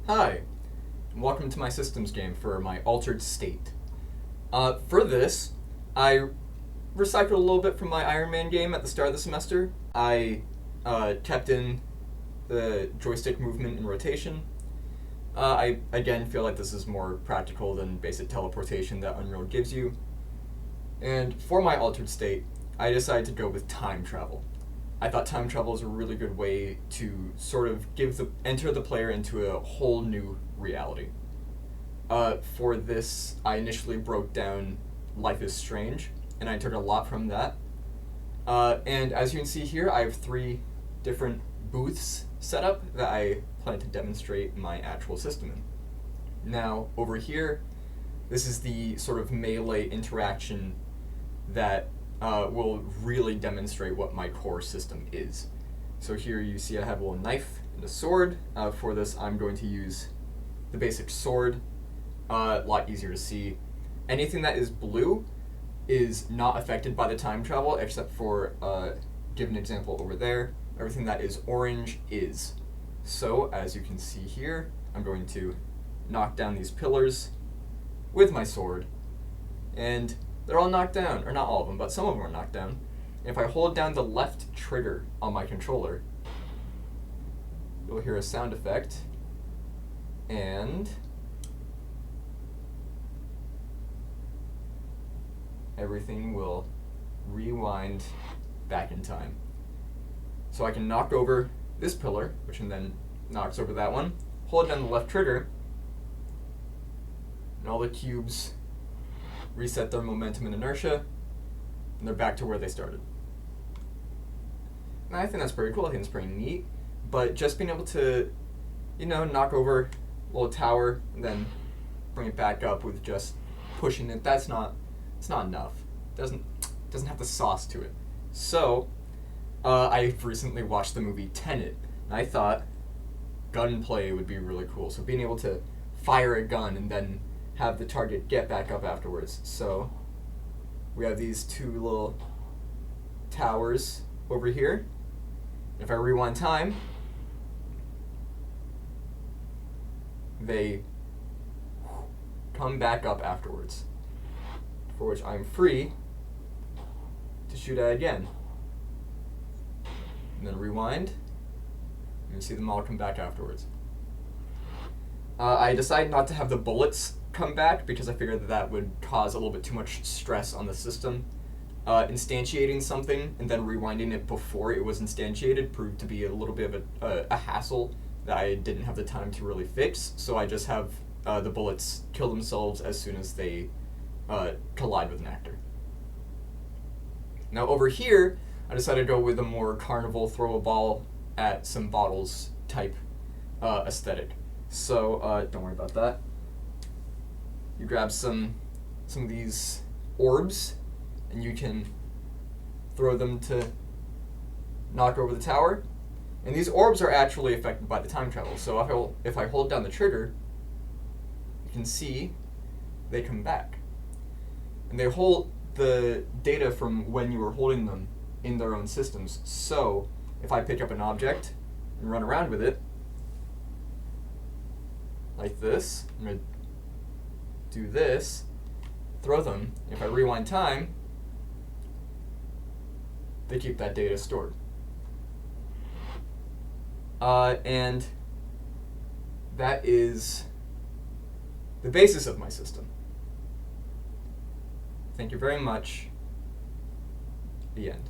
Hi, and welcome to my systems game for my altered state. For this, I recycled a little bit from my Iron Man game at the start of the semester. I kept in the joystick movement and rotation. I again feel like this is more practical than basic teleportation that Unreal gives you. And for my altered state, I decided to go with time travel. I thought time travel is a really good way to sort of enter the player into a whole new reality. For this, I initially broke down Life is Strange, and I took a lot from that. And as you can see here, I have 3 different booths set up that I plan to demonstrate my actual system in. Now, over here, this is the sort of melee interaction that will really demonstrate what my core system is. So here you see I have a little knife and a sword. For this, I'm going to use the basic sword. A lot easier to see. Anything that is blue is not affected by the time travel, except for, give an example over there. Everything that is orange is. So, as you can see here, I'm going to knock down these pillars with my sword, and they're all knocked down, or not all of them, but some of them are knocked down. And if I hold down the left trigger on my controller, you'll hear a sound effect, and everything will rewind back in time. So I can knock over this pillar, which then knocks over that one, hold down the left trigger, and all the cubes reset their momentum and inertia, and they're back to where they started. And I think that's pretty cool. I think it's pretty neat. But just being able to, knock over a little tower and then bring it back up with just pushing it, it's not enough. It doesn't have the sauce to it. So, I've recently watched the movie Tenet, and I thought gunplay would be really cool. So being able to fire a gun and then have the target get back up afterwards. So we have these 2 little towers over here. If I rewind time, they come back up afterwards, for which I'm free to shoot at again. And then rewind, and you see them all come back afterwards. I decided not to have the bullets come back because I figured that would cause a little bit too much stress on the system. Instantiating something and then rewinding it before it was instantiated proved to be a little bit of a hassle that I didn't have the time to really fix, so I just have the bullets kill themselves as soon as they collide with an actor. Now over here, I decided to go with a more carnival throw a ball at some bottles type aesthetic. So don't worry about that. You grab some of these orbs, and you can throw them to knock over the tower. And these orbs are actually affected by the time travel. So if I hold down the trigger, you can see they come back. And they hold the data from when you were holding them in their own systems. So if I pick up an object and run around with it, like this, I'm going to do this, throw them. If I rewind time, they keep that data stored. And that is the basis of my system. Thank you very much. The end.